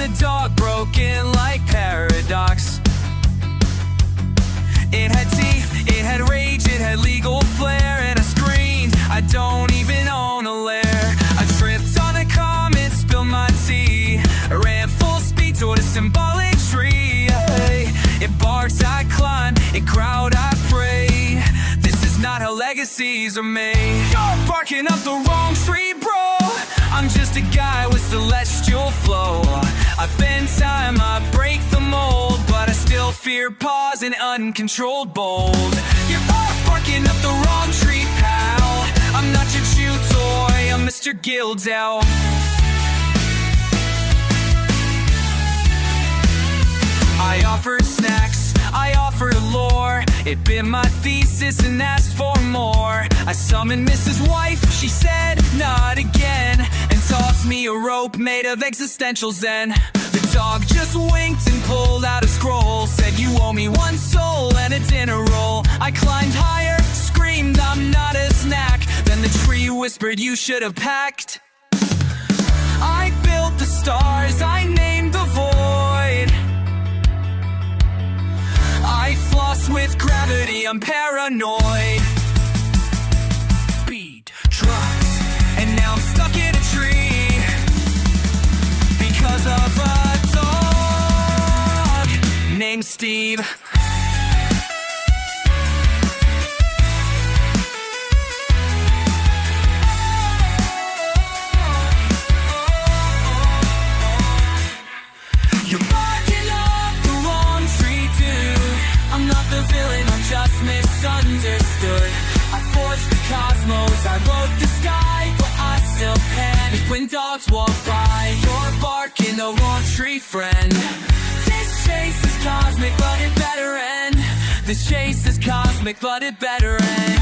the dog, broken like paradox. It had teeth, it had rage, it had legal flair, and I screamed, I don't even own a lair. I tripped on a comet, spilled my tea. I ran full speed toward a symbolic tree. It barks, I climb, it growled, I pray. This is not how legacies are made. You're barking up the wrong tree, bro. I'm just a guy with celestial flow. I bend time, I break the mold, but I still fear pause and uncontrolled bold. You're barking up the wrong tree, pal. I'm not your chew toy, I'm Mr. Gildau. I offered snacks, I offered lore. It bit my thesis and asked for more. I summoned Mrs. Wife, she said, not again, and tossed me a rope made of existential zen. The dog just winked and pulled out a scroll, said you owe me one soul and a dinner roll. I climbed higher, screamed I'm not a snack. Then the tree whispered you should have packed. I built the stars, I named the void. I floss with gravity, I'm paranoid. Beat, drugs, and now I'm stuck in a tree because of a dog named Steve. You're barking up the wrong tree, dude. I'm not the villain, I'm just misunderstood. I forged the cosmos, I wrote the sky, but I still panic when dogs walk by. You're barking the wrong tree, friend. This chase is cosmic, but it better end. This chase is cosmic, but it better end.